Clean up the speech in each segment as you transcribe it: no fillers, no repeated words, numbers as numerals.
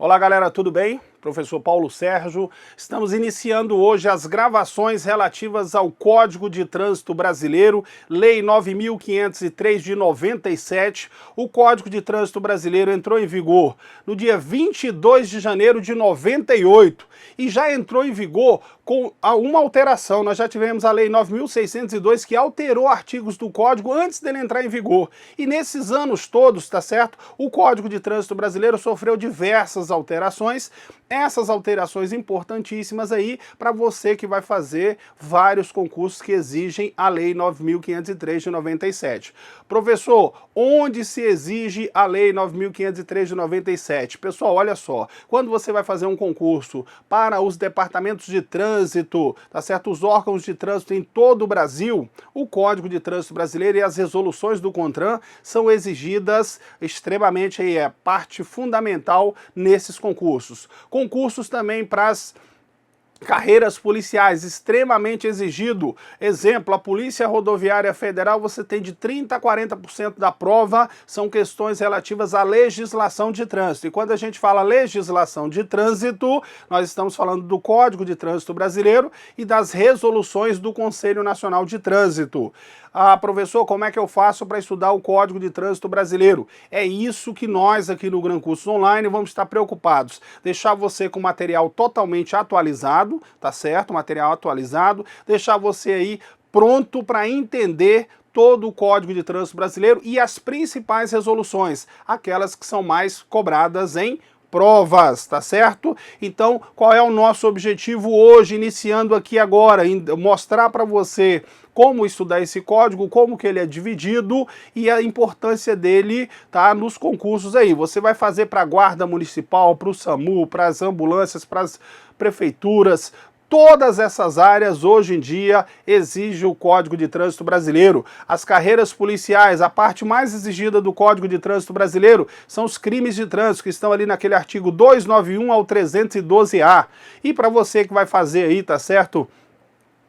Olá galera, tudo bem? Professor Paulo Sérgio, estamos iniciando hoje as gravações relativas ao Código de Trânsito Brasileiro, Lei 9.503 de 97. O Código de Trânsito Brasileiro entrou em vigor no dia 22 de janeiro de 98 e já entrou em vigor com uma alteração. Nós já tivemos a Lei 9.602 que alterou artigos do Código antes dele entrar em vigor. E nesses anos todos, tá certo? O Código de Trânsito Brasileiro sofreu diversas alterações. Essas alterações importantíssimas aí para você que vai fazer vários concursos que exigem a Lei 9.503 de 97. Professor, onde se exige a Lei 9.503 de 97? Pessoal, olha só, quando você vai fazer um concurso para os departamentos de trânsito, tá certo? Os órgãos de trânsito em todo o Brasil, o Código de Trânsito Brasileiro e as resoluções do CONTRAN são exigidas extremamente, aí é parte fundamental nesses concursos. Concursos também para as carreiras policiais, extremamente exigido. Exemplo, a Polícia Rodoviária Federal, você tem de 30% a 40% da prova, são questões relativas à legislação de trânsito. E quando a gente fala legislação de trânsito, nós estamos falando do Código de Trânsito Brasileiro e das resoluções do Conselho Nacional de Trânsito. Ah, professor, como é que eu faço para estudar o Código de Trânsito Brasileiro? É isso que nós aqui no Gran Cursos Online vamos estar preocupados. Deixar você com material totalmente atualizado, tá certo? Material atualizado. Deixar você aí pronto para entender todo o Código de Trânsito Brasileiro e as principais resoluções, aquelas que são mais cobradas em provas, tá certo? Então, qual é o nosso objetivo hoje, iniciando aqui agora, mostrar para você como estudar esse código, como que ele é dividido e a importância dele, tá, nos concursos aí. Você vai fazer para a Guarda Municipal, para o SAMU, para as ambulâncias, para as prefeituras. Todas essas áreas, hoje em dia, exigem o Código de Trânsito Brasileiro. As carreiras policiais, a parte mais exigida do Código de Trânsito Brasileiro são os crimes de trânsito, que estão ali naquele artigo 291 ao 312A. E para você que vai fazer aí, tá certo?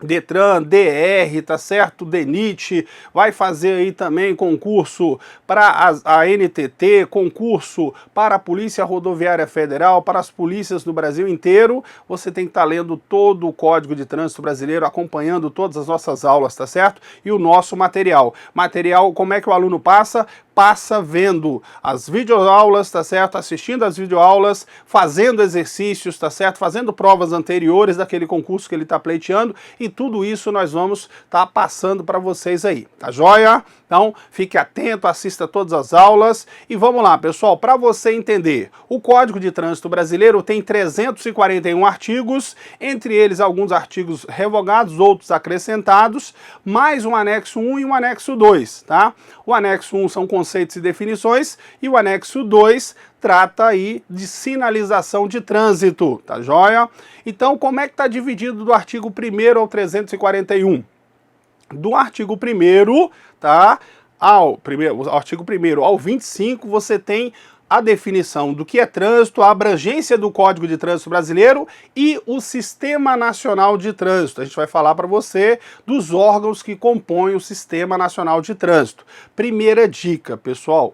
Detran, DR, tá certo? DENIT, vai fazer aí também concurso para a NTT, concurso para a Polícia Rodoviária Federal, para as polícias do Brasil inteiro. Você tem que estar lendo todo o Código de Trânsito Brasileiro, acompanhando todas as nossas aulas, tá certo? E o nosso material. Material, como é que o aluno passa? Passa vendo as videoaulas, tá certo? Assistindo as videoaulas, fazendo exercícios, tá certo? Fazendo provas anteriores daquele concurso que ele está pleiteando e tudo isso nós vamos estar passando para vocês aí, tá joia? Então, fique atento, assista todas as aulas e vamos lá, pessoal, para você entender. O Código de Trânsito Brasileiro tem 341 artigos, entre eles alguns artigos revogados, outros acrescentados, mais um anexo 1 e um anexo 2, tá? O anexo 1 são conceitos e definições e o anexo 2 trata aí de sinalização de trânsito, tá joia? Então, como é que está dividido do artigo 1º ao 341? Do artigo 1º, tá, ao artigo 1º ao 25, você tem a definição do que é trânsito, a abrangência do Código de Trânsito Brasileiro e o Sistema Nacional de Trânsito. A gente vai falar para você dos órgãos que compõem o Sistema Nacional de Trânsito. Primeira dica, pessoal.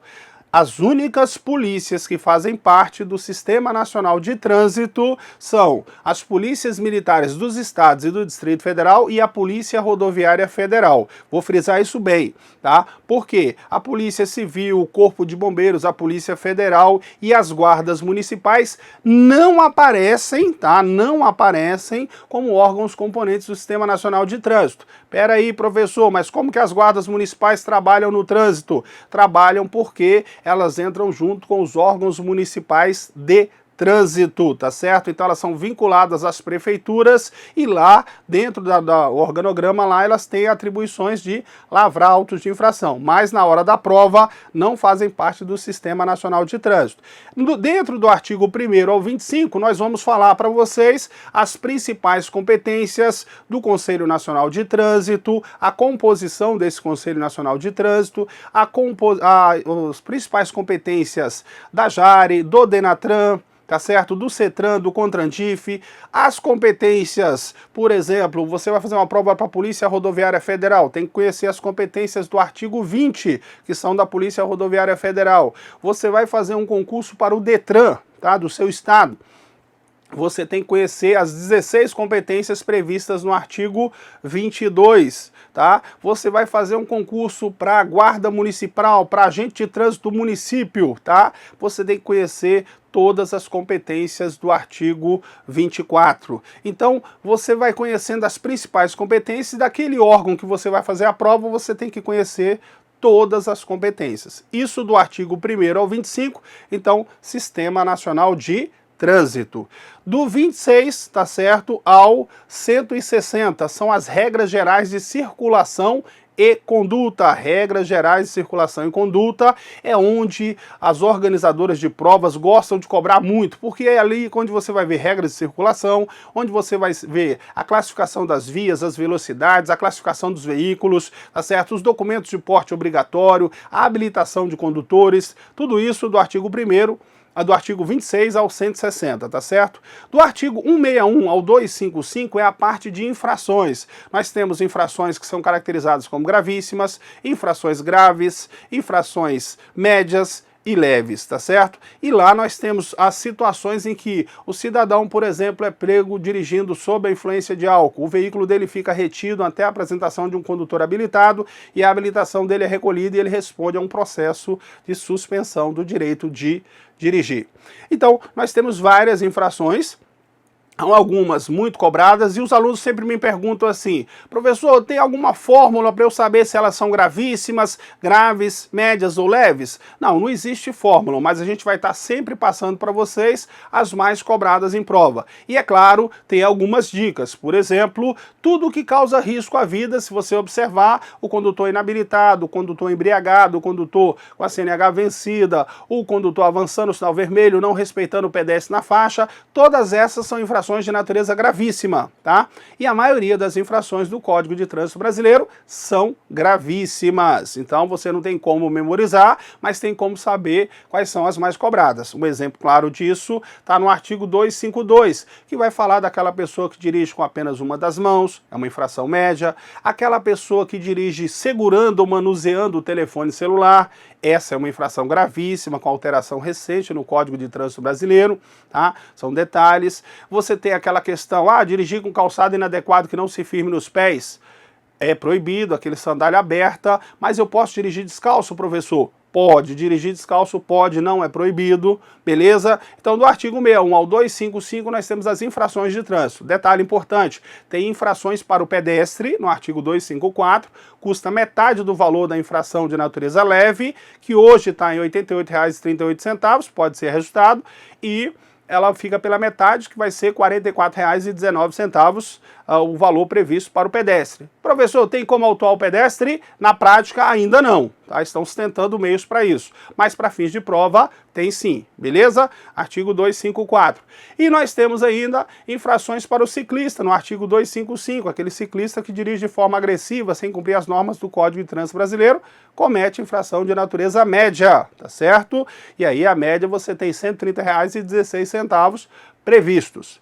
As únicas polícias que fazem parte do Sistema Nacional de Trânsito são as polícias militares dos estados e do Distrito Federal e a Polícia Rodoviária Federal. Vou frisar isso bem, tá? Porque a Polícia Civil, o Corpo de Bombeiros, a Polícia Federal e as guardas municipais não aparecem, tá? Não aparecem como órgãos componentes do Sistema Nacional de Trânsito. Pera aí, professor, mas como que as guardas municipais trabalham no trânsito? Trabalham porque elas entram junto com os órgãos municipais de trânsito, tá certo? Então elas são vinculadas às prefeituras e lá, dentro do organograma lá, elas têm atribuições de lavrar autos de infração, mas na hora da prova não fazem parte do Sistema Nacional de Trânsito. Dentro do artigo 1º ao 25, nós vamos falar para vocês as principais competências do Conselho Nacional de Trânsito, a composição desse Conselho Nacional de Trânsito, as principais competências da JARE, do DENATRAN, tá certo? Do CETRAN, do CONTRANDIF, as competências, por exemplo, você vai fazer uma prova para a Polícia Rodoviária Federal, tem que conhecer as competências do artigo 20, que são da Polícia Rodoviária Federal. Você vai fazer um concurso para o DETRAN, tá, do seu estado. Você tem que conhecer as 16 competências previstas no artigo 22, tá? Você vai fazer um concurso para guarda municipal, para agente de trânsito do município, tá? Você tem que conhecer todas as competências do artigo 24. Então, você vai conhecendo as principais competências daquele órgão que você vai fazer a prova, você tem que conhecer todas as competências. Isso do artigo 1º ao 25, então, Sistema Nacional de Trânsito. Do 26, tá certo, ao 160, são as regras gerais de circulação e conduta. Regras gerais de circulação e conduta é onde as organizadoras de provas gostam de cobrar muito, porque é ali onde você vai ver regras de circulação, onde você vai ver a classificação das vias, as velocidades, a classificação dos veículos, tá certo? Os documentos de porte obrigatório, a habilitação de condutores, tudo isso do artigo 1º, do artigo 26 ao 160, tá certo? Do artigo 161 ao 255 é a parte de infrações. Nós temos infrações que são caracterizadas como gravíssimas, infrações graves, infrações médias e leves, tá certo? E lá nós temos as situações em que o cidadão, por exemplo, é pego dirigindo sob a influência de álcool. O veículo dele fica retido até a apresentação de um condutor habilitado e a habilitação dele é recolhida e ele responde a um processo de suspensão do direito de dirigir. Então, nós temos várias infrações, algumas muito cobradas, e os alunos sempre me perguntam assim: professor, tem alguma fórmula para eu saber se elas são gravíssimas, graves, médias ou leves? Não, não existe fórmula, mas a gente vai estar sempre passando para vocês as mais cobradas em prova. E é claro, tem algumas dicas. Por exemplo, tudo que causa risco à vida, se você observar, o condutor inabilitado, o condutor embriagado, o condutor com a CNH vencida, o condutor avançando o sinal vermelho, não respeitando o pedestre na faixa, todas essas são infrações de natureza gravíssima, tá? E a maioria das infrações do Código de Trânsito Brasileiro são gravíssimas. Então você não tem como memorizar, mas tem como saber quais são as mais cobradas. Um exemplo claro disso está no artigo 252, que vai falar daquela pessoa que dirige com apenas uma das mãos, é uma infração média, aquela pessoa que dirige segurando ou manuseando o telefone celular, essa é uma infração gravíssima, com alteração recente no Código de Trânsito Brasileiro, tá? São detalhes. Você tem aquela questão, dirigir com calçado inadequado que não se firme nos pés, é proibido, aquele sandália aberta, mas eu posso dirigir descalço, professor? Pode, dirigir descalço pode, não é proibido, beleza? Então, do artigo 61 ao 255, nós temos as infrações de trânsito. Detalhe importante, tem infrações para o pedestre, no artigo 254, custa metade do valor da infração de natureza leve, que hoje está em R$ 88,38, pode ser reajustado, e ela fica pela metade, que vai ser R$ 44,19 o valor previsto para o pedestre. Professor, tem como autuar o pedestre? Na prática, ainda não. Tá? Estão se tentando meios para isso. Mas para fins de prova, tem sim. Beleza? Artigo 254. E nós temos ainda infrações para o ciclista, no artigo 255. Aquele ciclista que dirige de forma agressiva, sem cumprir as normas do Código de Trânsito Brasileiro, comete infração de natureza média, tá certo? E aí a média você tem R$ 130,16 previstos.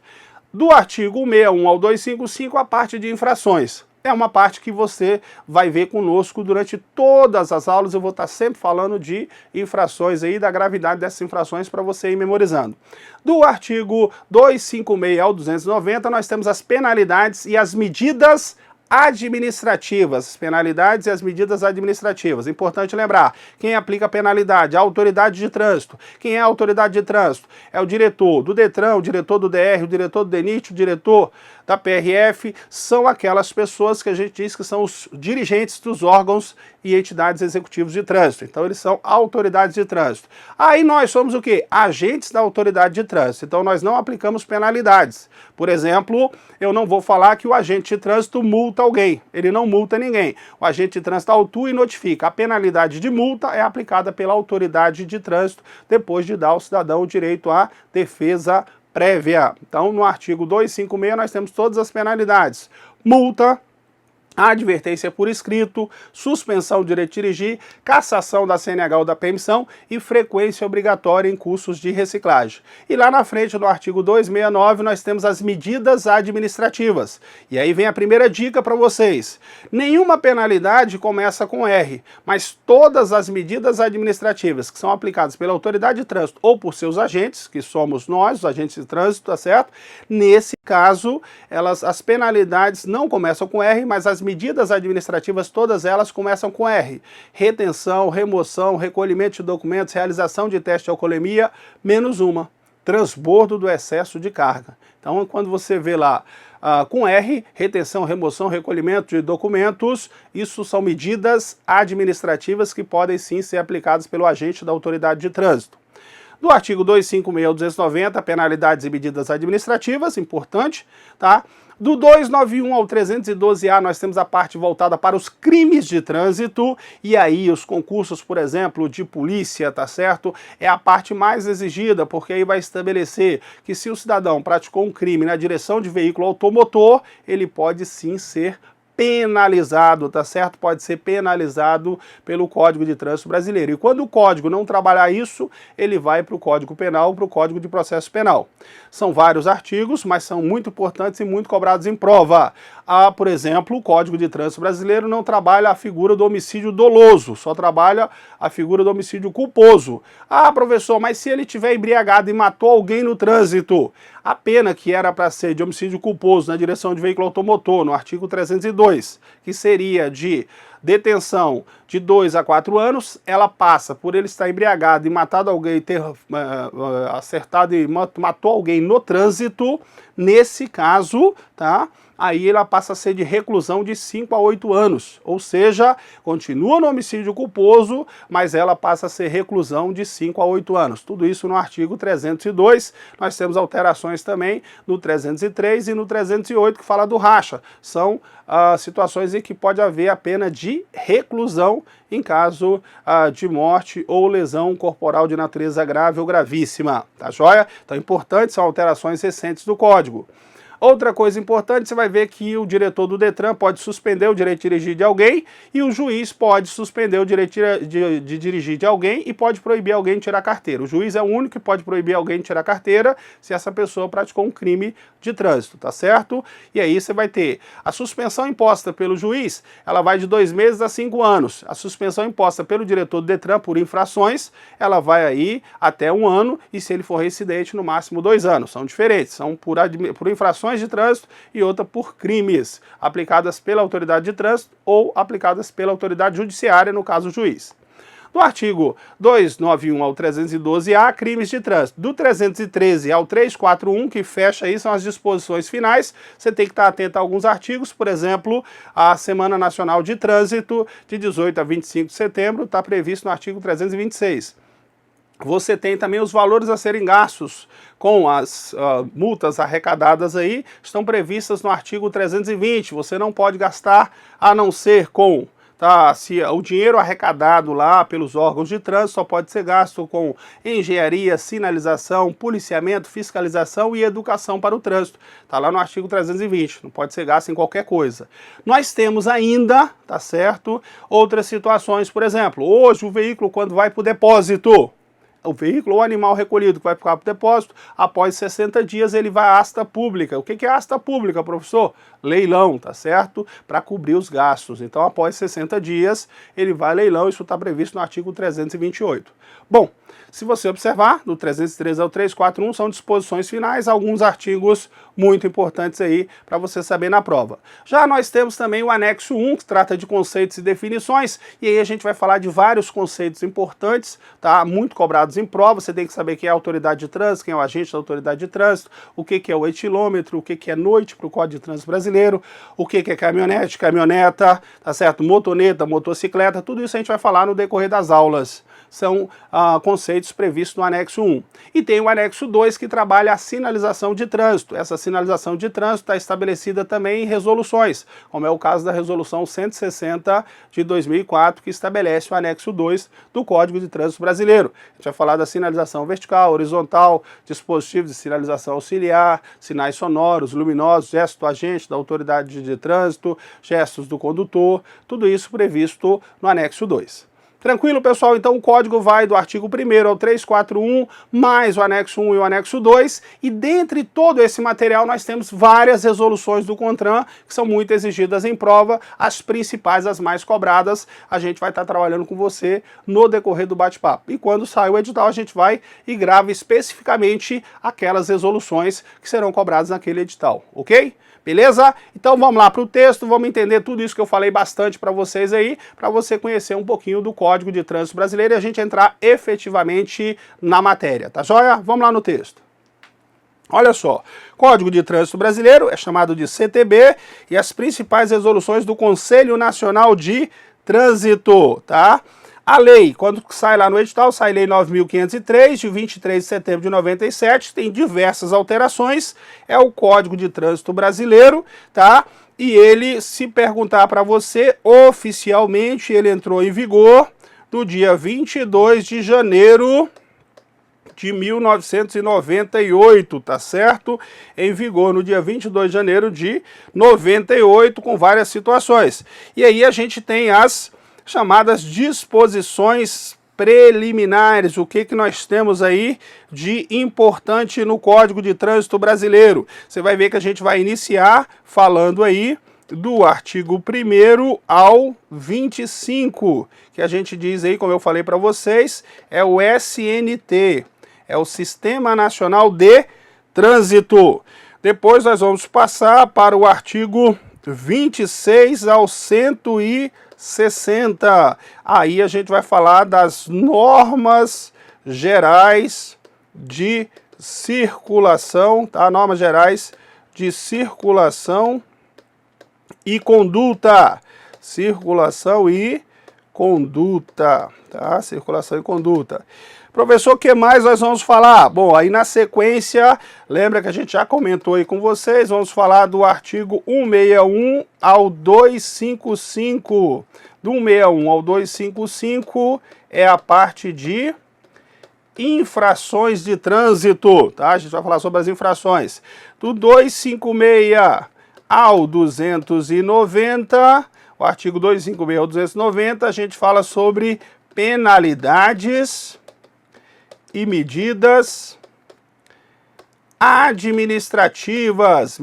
Do artigo 161 ao 255, a parte de infrações. É uma parte que você vai ver conosco durante todas as aulas. Eu vou estar sempre falando de infrações aí, da gravidade dessas infrações para você ir memorizando. Do artigo 256 ao 290, nós temos as penalidades e as medidas administrativas, as penalidades e as medidas administrativas. Importante lembrar, quem aplica a penalidade? A autoridade de trânsito. Quem é a autoridade de trânsito? É o diretor do Detran, o diretor do DR, o diretor do DENIT, o diretor da PRF, são aquelas pessoas que a gente diz que são os dirigentes dos órgãos e entidades executivos de trânsito. Então eles são autoridades de trânsito. Aí nós somos o quê? Agentes da autoridade de trânsito. Então nós não aplicamos penalidades. Por exemplo, eu não vou falar que o agente de trânsito multa alguém. Ele não multa ninguém. O agente de trânsito autua e notifica. A penalidade de multa é aplicada pela autoridade de trânsito depois de dar ao cidadão o direito à defesa prévia. Então, no artigo 256, nós temos todas as penalidades. Multa, a advertência por escrito, suspensão do direito de dirigir, cassação da CNH ou da permissão e frequência obrigatória em cursos de reciclagem. E lá na frente, no artigo 269, nós temos as medidas administrativas. E aí vem a primeira dica para vocês. Nenhuma penalidade começa com R, mas todas as medidas administrativas que são aplicadas pela autoridade de trânsito ou por seus agentes, que somos nós, os agentes de trânsito, tá certo? Nesse caso, as penalidades não começam com R, mas as medidas administrativas, todas elas começam com R. Retenção, remoção, recolhimento de documentos, realização de teste de alcoolemia, menos uma. Transbordo do excesso de carga. Então, quando você vê lá com R, retenção, remoção, recolhimento de documentos, isso são medidas administrativas que podem sim ser aplicadas pelo agente da autoridade de trânsito. Do artigo 256 ao 290, penalidades e medidas administrativas, importante, tá? Do 291 ao 312A, nós temos a parte voltada para os crimes de trânsito, e aí os concursos, por exemplo, de polícia, tá certo? É a parte mais exigida, porque aí vai estabelecer que se o cidadão praticou um crime na direção de veículo automotor, ele pode sim ser penalizado, tá certo? Pode ser penalizado pelo Código de Trânsito Brasileiro. E quando o Código não trabalhar isso, ele vai para o Código Penal, para o Código de Processo Penal. São vários artigos, mas são muito importantes e muito cobrados em prova. Por exemplo, o Código de Trânsito Brasileiro não trabalha a figura do homicídio doloso, só trabalha a figura do homicídio culposo. Professor, mas se ele estiver embriagado e matou alguém no trânsito, a pena que era para ser de homicídio culposo na direção de veículo automotor, no artigo 302, que seria de detenção de 2 a 4 anos, ela passa por ele estar embriagado e matado alguém, ter acertado e matou alguém no trânsito, nesse caso, tá? Aí ela passa a ser de reclusão de 5 a 8 anos, ou seja, continua no homicídio culposo, mas ela passa a ser reclusão de 5 a 8 anos. Tudo isso no artigo 302, nós temos alterações também no 303 e no 308 que fala do racha. São situações em que pode haver a pena de reclusão em caso de morte ou lesão corporal de natureza grave ou gravíssima, tá joia? Então, importante, são alterações recentes do Código. Outra coisa importante, você vai ver que o diretor do Detran pode suspender o direito de dirigir de alguém e o juiz pode suspender o direito de dirigir de alguém e pode proibir alguém de tirar carteira. O juiz é o único que pode proibir alguém de tirar carteira se essa pessoa praticou um crime de trânsito, tá certo? E aí você vai ter a suspensão imposta pelo juiz, ela vai de 2 meses a 5 anos. A suspensão imposta pelo diretor do Detran por infrações, ela vai aí até 1 ano e se ele for reincidente, no máximo 2 anos. São diferentes, são por infrações de trânsito e outra por crimes aplicadas pela autoridade de trânsito ou aplicadas pela autoridade judiciária, no caso o juiz. Do artigo 291 ao 312A, crimes de trânsito. Do 313 ao 341, que fecha aí, são as disposições finais. Você tem que estar atento a alguns artigos, por exemplo, a Semana Nacional de Trânsito, de 18 a 25 de setembro, está previsto no artigo 326. Você tem também os valores a serem gastos com as multas arrecadadas aí, estão previstas no artigo 320. Você não pode gastar a não ser com, se o dinheiro arrecadado lá pelos órgãos de trânsito só pode ser gasto com engenharia, sinalização, policiamento, fiscalização e educação para o trânsito. Está lá no artigo 320, não pode ser gasto em qualquer coisa. Nós temos ainda, tá certo, outras situações, por exemplo, hoje o veículo quando vai para o depósito, o veículo ou animal recolhido que vai ficar para o depósito, após 60 dias ele vai à asta pública. O que é asta pública, professor? Leilão, tá certo? Para cobrir os gastos. Então, após 60 dias, ele vai a leilão, isso está previsto no artigo 328. Bom, se você observar, do 313 ao 341 são disposições finais, alguns artigos muito importantes aí para você saber na prova. Já nós temos também o anexo 1, que trata de conceitos e definições, e aí a gente vai falar de vários conceitos importantes, tá? Muito cobrados em prova. Você tem que saber quem é a autoridade de trânsito, quem é o agente da autoridade de trânsito, o que é o etilômetro, o que é noite para o Código de Trânsito Brasileiro, o que é caminhonete, caminhoneta, tá certo? Motoneta, motocicleta, tudo isso a gente vai falar no decorrer das aulas. São conceitos previstos no anexo 1. E tem o anexo 2, que trabalha a sinalização de trânsito. Essa sinalização de trânsito está estabelecida também em resoluções, como é o caso da Resolução 160 de 2004, que estabelece o anexo 2 do Código de Trânsito Brasileiro. A gente vai falar da sinalização vertical, horizontal, dispositivos de sinalização auxiliar, sinais sonoros, luminosos, gesto do agente, da autoridade de trânsito, gestos do condutor, tudo isso previsto no anexo 2. Tranquilo, pessoal? Então o código vai do artigo 1º ao 341, mais o anexo 1 e o anexo 2, e dentre todo esse material nós temos várias resoluções do CONTRAN, que são muito exigidas em prova, as principais, as mais cobradas, a gente vai estar trabalhando com você no decorrer do bate-papo. E quando sair o edital, a gente vai e grava especificamente aquelas resoluções que serão cobradas naquele edital, ok? Beleza? Então vamos lá para o texto, vamos entender tudo isso que eu falei bastante para vocês aí, para você conhecer um pouquinho do Código de Trânsito Brasileiro e a gente entrar efetivamente na matéria, tá joia? Vamos lá no texto. Olha só, Código de Trânsito Brasileiro é chamado de CTB e as principais resoluções do Conselho Nacional de Trânsito, tá? A lei, quando sai lá no edital, sai Lei 9.503, de 23 de setembro de 97, tem diversas alterações, é o Código de Trânsito Brasileiro, tá? E ele, se perguntar para você, oficialmente ele entrou em vigor no dia 22 de janeiro de 1998, tá certo? Em vigor no dia 22 de janeiro de 98, com várias situações. E aí a gente tem as chamadas disposições preliminares. O que nós temos aí de importante no Código de Trânsito Brasileiro? Você vai ver que a gente vai iniciar falando aí do artigo 1º ao 25, que a gente diz aí, como eu falei para vocês, é o SNT, é o Sistema Nacional de Trânsito. Depois nós vamos passar para o artigo 26 ao 160. Aí a gente vai falar das normas gerais de circulação, tá? Normas gerais de circulação e conduta. Circulação e conduta, tá? Circulação e conduta. Professor, o que mais nós vamos falar? Bom, aí na sequência, lembra que a gente já comentou aí com vocês, vamos falar do artigo 161 ao 255. Do 161 ao 255 é a parte de infrações de trânsito, tá? A gente vai falar sobre as infrações. Do 256 ao 290, o artigo 256 ao 290, a gente fala sobre penalidades e medidas administrativas,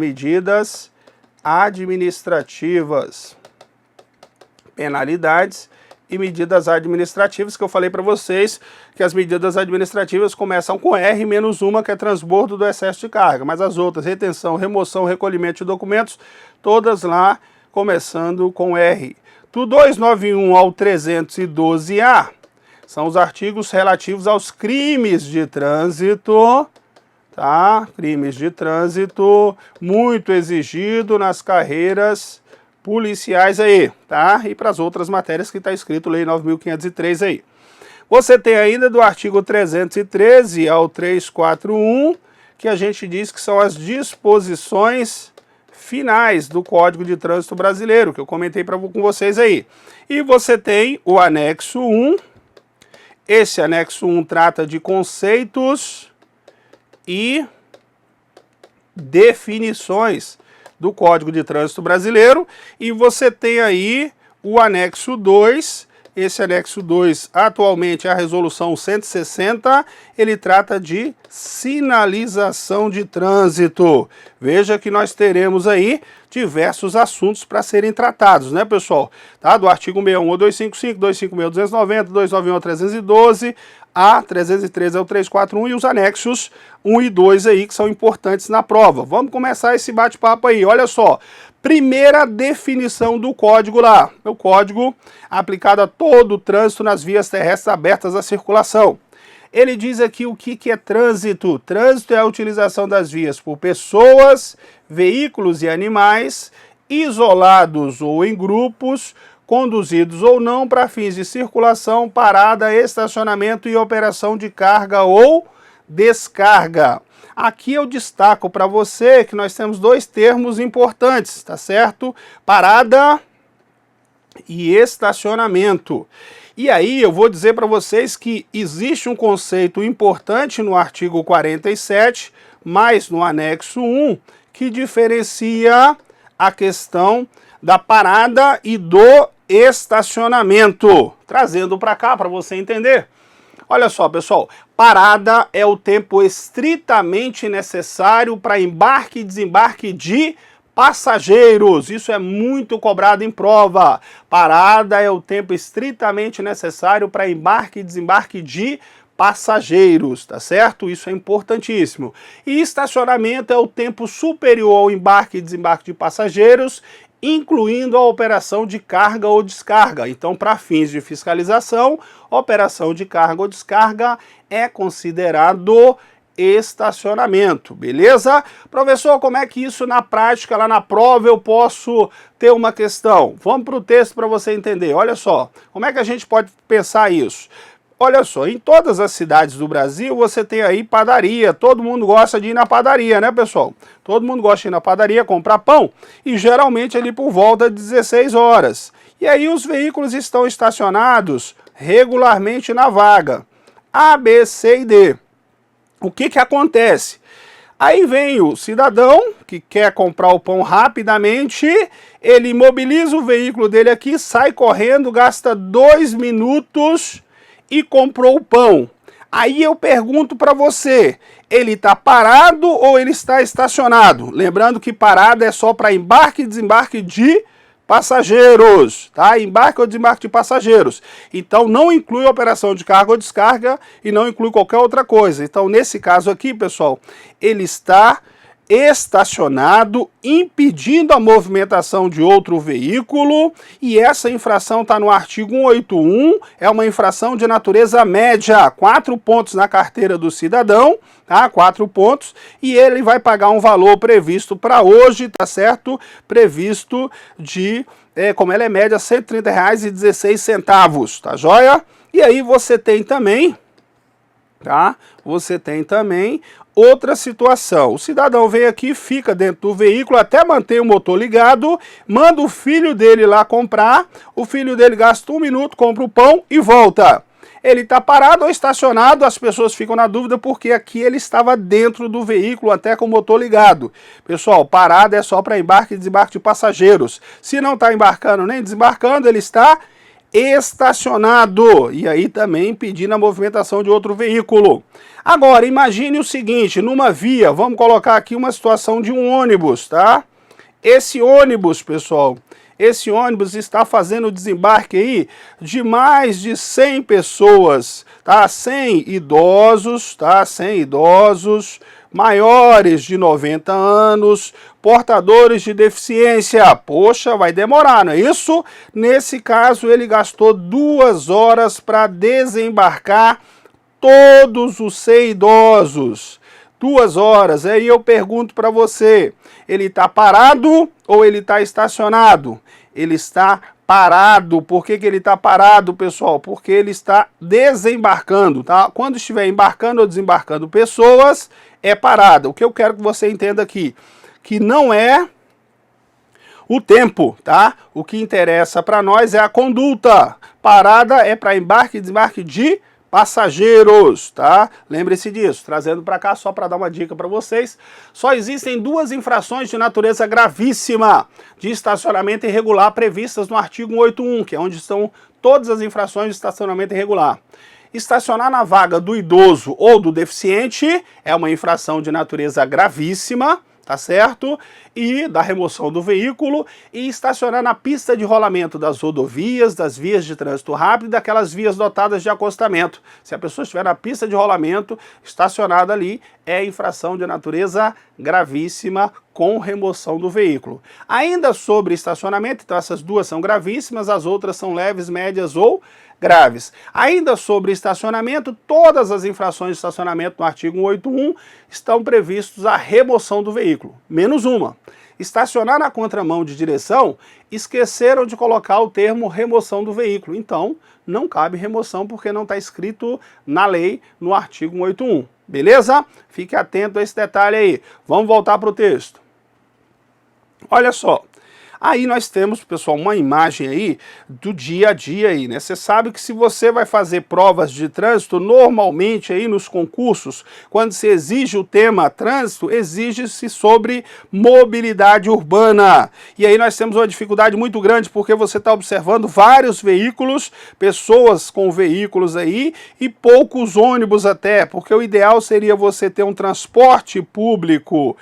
penalidades e medidas administrativas, que eu falei para vocês que as medidas administrativas começam com R menos uma, que é transbordo do excesso de carga, mas as outras, retenção, remoção, recolhimento de documentos, todas lá começando com R. Do 291 ao 312A, são os artigos relativos aos crimes de trânsito, tá? Crimes de trânsito, muito exigido nas carreiras policiais aí, tá? E para as outras matérias que está escrito Lei 9.503 aí. Você tem ainda do artigo 313 ao 341, que a gente diz que são as disposições finais do Código de Trânsito Brasileiro, que eu comentei com vocês aí. E você tem o anexo 1, esse anexo 1 trata de conceitos e definições do Código de Trânsito Brasileiro, e você tem aí o anexo 2, esse anexo 2 atualmente é a resolução 160, ele trata de sinalização de trânsito. Veja que nós teremos aí diversos assuntos para serem tratados, né, pessoal? Tá? Do artigo 61 ao 255, 256 ao 290, 291 ao 312, a 313 ao 341 e os anexos 1 e 2 aí que são importantes na prova. Vamos começar esse bate-papo aí, olha só. Primeira definição do código lá, o código aplicado a todo o trânsito nas vias terrestres abertas à circulação. Ele diz aqui o que é trânsito. Trânsito é a utilização das vias por pessoas, veículos e animais, isolados ou em grupos, conduzidos ou não para fins de circulação, parada, estacionamento e operação de carga ou descarga. Aqui eu destaco para você que nós temos dois termos importantes, tá certo? Parada e estacionamento. E aí eu vou dizer para vocês que existe um conceito importante no artigo 47, mas no anexo 1, que diferencia a questão da parada e do estacionamento. Trazendo para cá para você entender. Olha só, pessoal, parada é o tempo estritamente necessário para embarque e desembarque de passageiros. Isso é muito cobrado em prova. Parada é o tempo estritamente necessário para embarque e desembarque de passageiros, tá certo? Isso é importantíssimo. E estacionamento é o tempo superior ao embarque e desembarque de passageiros, incluindo a operação de carga ou descarga. Então, para fins de fiscalização, operação de carga ou descarga é considerado estacionamento, beleza? Professor, como é que isso na prática, lá na prova, eu posso ter uma questão? Vamos para o texto para você entender. Olha só, como é que a gente pode pensar isso? Olha só, em todas as cidades do Brasil você tem aí padaria, todo mundo gosta de ir na padaria, né, pessoal? Todo mundo gosta de ir na padaria comprar pão e geralmente ali por volta de 16 horas. E aí os veículos estão estacionados regularmente na vaga A, B, C e D. O que acontece? Aí vem o cidadão que quer comprar o pão rapidamente, ele imobiliza o veículo dele aqui, sai correndo, gasta 2 minutos e comprou o pão. Aí eu pergunto para você, ele está parado ou ele está estacionado? Lembrando que parada é só para embarque e desembarque de passageiros, tá? Embarque ou desembarque de passageiros. Então não inclui operação de carga ou descarga e não inclui qualquer outra coisa. Então nesse caso aqui, pessoal, ele está estacionado, impedindo a movimentação de outro veículo, e essa infração está no artigo 181, é uma infração de natureza média, 4 pontos na carteira do cidadão, tá? 4 pontos, e ele vai pagar um valor previsto para hoje, tá certo? Previsto de, como ela é média, R$ 130,16, tá joia? E aí você tem também, tá? Você tem também outra situação. O cidadão vem aqui, fica dentro do veículo até manter o motor ligado, manda o filho dele lá comprar, o filho dele gasta 1 minuto, compra o pão e volta. Ele está parado ou estacionado, as pessoas ficam na dúvida porque aqui ele estava dentro do veículo até com o motor ligado. Pessoal, parada é só para embarque e desembarque de passageiros. Se não está embarcando nem desembarcando, ele está estacionado, e aí também impedindo a movimentação de outro veículo. Agora, imagine o seguinte, numa via, vamos colocar aqui uma situação de um ônibus, tá? Esse ônibus, pessoal, esse ônibus está fazendo o desembarque aí de mais de 100 pessoas, tá? 100 idosos, tá? 100 idosos, maiores de 90 anos, portadores de deficiência. Poxa, vai demorar, não é isso? Nesse caso, ele gastou 2 horas para desembarcar todos os 100 idosos. 2 horas. Aí eu pergunto para você, ele está parado ou ele está estacionado? Ele está parado. Por que ele está parado, pessoal? Porque ele está desembarcando, tá? Quando estiver embarcando ou desembarcando pessoas, é parada. O que eu quero que você entenda aqui, que não é o tempo, tá? O que interessa para nós é a conduta. Parada é para embarque e desembarque de passageiros, tá? Lembre-se disso. Trazendo para cá só para dar uma dica para vocês. Só existem 2 infrações de natureza gravíssima de estacionamento irregular previstas no artigo 181, que é onde estão todas as infrações de estacionamento irregular. Estacionar na vaga do idoso ou do deficiente é uma infração de natureza gravíssima, tá certo? E da remoção do veículo, e estacionar na pista de rolamento das rodovias, das vias de trânsito rápido, daquelas vias dotadas de acostamento. Se a pessoa estiver na pista de rolamento, estacionada ali, é infração de natureza gravíssima com remoção do veículo. Ainda sobre estacionamento, então essas 2 são gravíssimas, as outras são leves, médias ou graves. Ainda sobre estacionamento, todas as infrações de estacionamento no artigo 181 estão previstos a remoção do veículo, menos uma. Estacionar na contramão de direção, esqueceram de colocar o termo remoção do veículo. Então, não cabe remoção porque não está escrito na lei no artigo 181. Beleza? Fique atento a esse detalhe aí. Vamos voltar para o texto. Olha só. Aí nós temos, pessoal, uma imagem aí do dia a dia aí, né? Você sabe que se você vai fazer provas de trânsito, normalmente aí nos concursos, quando se exige o tema trânsito, exige-se sobre mobilidade urbana. E aí nós temos uma dificuldade muito grande porque você está observando vários veículos, pessoas com veículos aí e poucos ônibus até, porque o ideal seria você ter um transporte público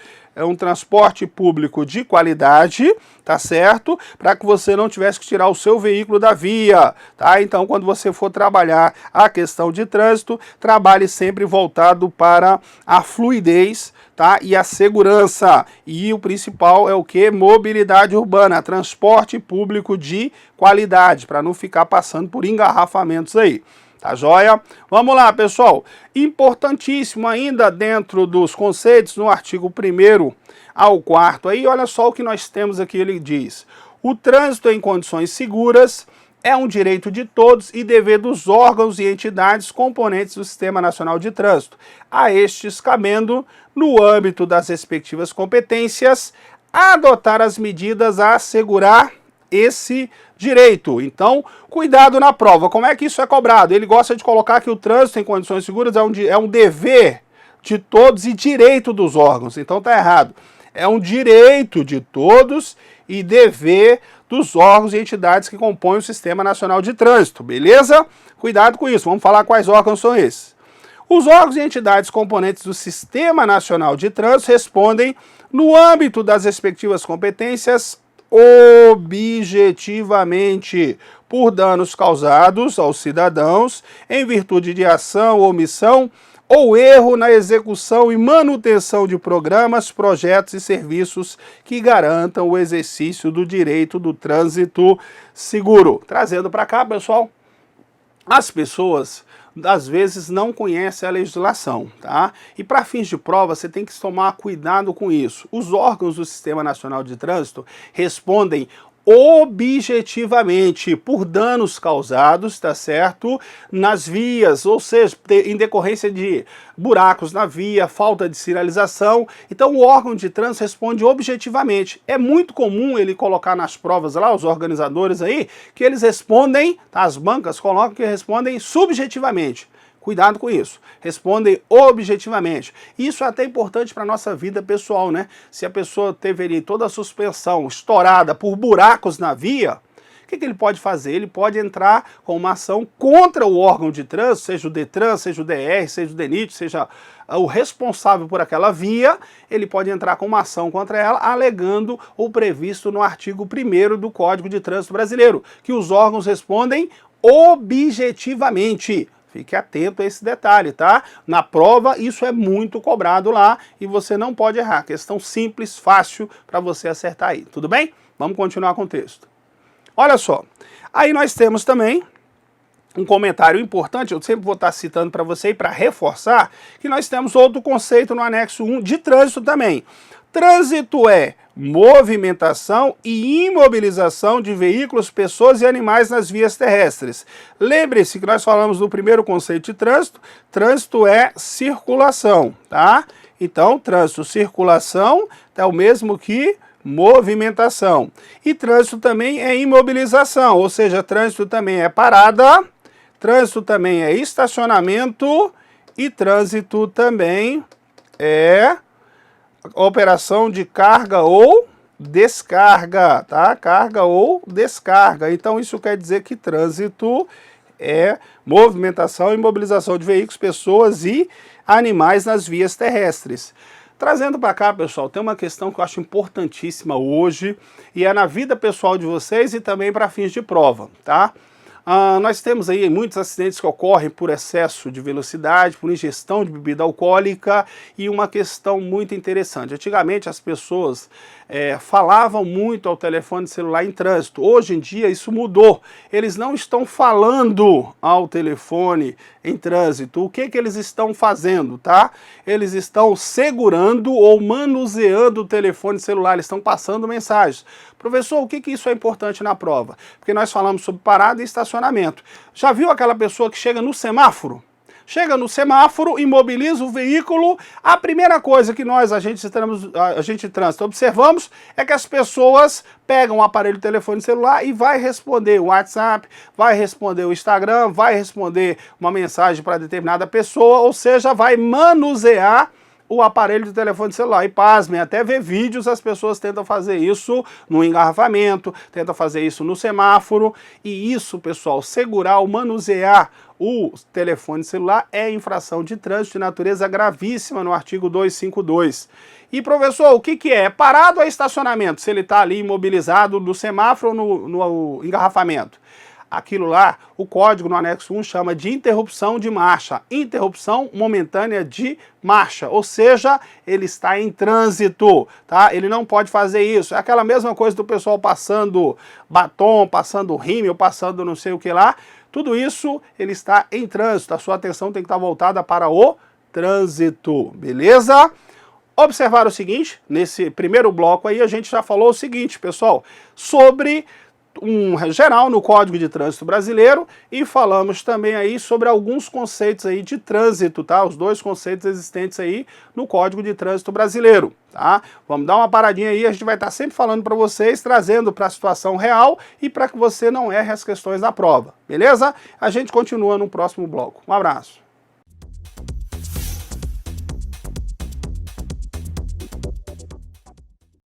de qualidade, tá certo? Para que você não tivesse que tirar o seu veículo da via, tá? Então, quando você for trabalhar a questão de trânsito, trabalhe sempre voltado para a fluidez, tá? E a segurança. E o principal é o que? Mobilidade urbana, transporte público de qualidade, para não ficar passando por engarrafamentos aí. Tá joia? Vamos lá, pessoal. Importantíssimo ainda dentro dos conceitos, no artigo 1º ao 4º, aí olha só o que nós temos aqui, ele diz: o trânsito em condições seguras é um direito de todos e dever dos órgãos e entidades componentes do Sistema Nacional de Trânsito, a estes cabendo, no âmbito das respectivas competências, adotar as medidas a assegurar esse direito. Então, cuidado na prova. Como é que isso é cobrado? Ele gosta de colocar que o trânsito em condições seguras é um dever de todos e direito dos órgãos. Então tá errado. É um direito de todos e dever dos órgãos e entidades que compõem o Sistema Nacional de Trânsito, beleza? Cuidado com isso. Vamos falar quais órgãos são esses. Os órgãos e entidades componentes do Sistema Nacional de Trânsito respondem, no âmbito das respectivas competências, objetivamente por danos causados aos cidadãos em virtude de ação, omissão ou erro na execução e manutenção de programas, projetos e serviços que garantam o exercício do direito do trânsito seguro. Trazendo para cá, pessoal, as pessoas às vezes não conhecem a legislação, tá? E para fins de prova você tem que tomar cuidado com isso. Os órgãos do Sistema Nacional de Trânsito respondem objetivamente por danos causados, tá certo? Nas vias, ou seja, em decorrência de buracos na via, falta de sinalização. Então o órgão de trânsito responde objetivamente. É muito comum ele colocar nas provas lá, os organizadores aí, que eles respondem, tá? As bancas colocam que respondem subjetivamente. Cuidado com isso. Respondem objetivamente. Isso é até importante para a nossa vida pessoal, né? Se a pessoa teve ali toda a suspensão estourada por buracos na via, o que ele pode fazer? Ele pode entrar com uma ação contra o órgão de trânsito, seja o DETRAN, seja o DR, seja o DENIT, seja o responsável por aquela via, ele pode entrar com uma ação contra ela, alegando o previsto no artigo 1º do Código de Trânsito Brasileiro, que os órgãos respondem objetivamente. Fique atento a esse detalhe, tá? Na prova, isso é muito cobrado lá e você não pode errar. Questão simples, fácil para você acertar aí. Tudo bem? Vamos continuar com o texto. Olha só. Aí nós temos também um comentário importante, eu sempre vou estar citando para você para reforçar, que nós temos outro conceito no anexo 1 de trânsito também. Trânsito é movimentação e imobilização de veículos, pessoas e animais nas vias terrestres. Lembre-se que nós falamos do primeiro conceito de trânsito. Trânsito é circulação, tá? Então, trânsito, circulação é o mesmo que movimentação. E trânsito também é imobilização, ou seja, trânsito também é parada, trânsito também é estacionamento e trânsito também é operação de carga ou descarga, tá? Carga ou descarga. Então isso quer dizer que trânsito é movimentação e mobilização de veículos, pessoas e animais nas vias terrestres. Trazendo para cá, pessoal, tem uma questão que eu acho importantíssima hoje e é na vida pessoal de vocês e também para fins de prova, tá? Nós temos aí muitos acidentes que ocorrem por excesso de velocidade, por ingestão de bebida alcoólica e uma questão muito interessante. Antigamente as pessoas falavam muito ao telefone celular em trânsito. Hoje em dia isso mudou. Eles não estão falando ao telefone em trânsito. O que eles estão fazendo, tá? Eles estão segurando ou manuseando o telefone celular, eles estão passando mensagens. Professor, o que isso é importante na prova? Porque nós falamos sobre parada e estacionamento. Já viu aquela pessoa que chega no semáforo? chega no semáforo, imobiliza o veículo, a primeira coisa que nós, agente de trânsito, observamos é que as pessoas pegam o aparelho de telefone celular e vai responder o WhatsApp, vai responder o Instagram, vai responder uma mensagem para determinada pessoa, ou seja, vai manusear o aparelho de telefone celular. E pasmem, até ver vídeos as pessoas tentam fazer isso no engarrafamento, tentam fazer isso no semáforo, e isso, pessoal, segurar ou manusear o telefone celular é infração de trânsito de natureza gravíssima no artigo 252. E, professor, o que é? Parado ou estacionamento, se ele está ali imobilizado no semáforo ou no engarrafamento? Aquilo lá, o código no anexo 1 chama de interrupção de marcha, interrupção momentânea de marcha, ou seja, ele está em trânsito, tá? Ele não pode fazer isso. É aquela mesma coisa do pessoal passando batom, passando rímel, passando não sei o que lá, tudo isso ele está em trânsito, a sua atenção tem que estar voltada para o trânsito, beleza? Observar o seguinte, nesse primeiro bloco aí a gente já falou o seguinte, pessoal, sobre geral no Código de Trânsito Brasileiro e falamos também aí sobre alguns conceitos aí de trânsito, tá? Os dois conceitos existentes aí no Código de Trânsito Brasileiro, tá? Vamos dar uma paradinha aí, a gente vai estar sempre falando para vocês, trazendo para a situação real e para que você não erre as questões da prova, beleza? A gente continua no próximo bloco. Um abraço.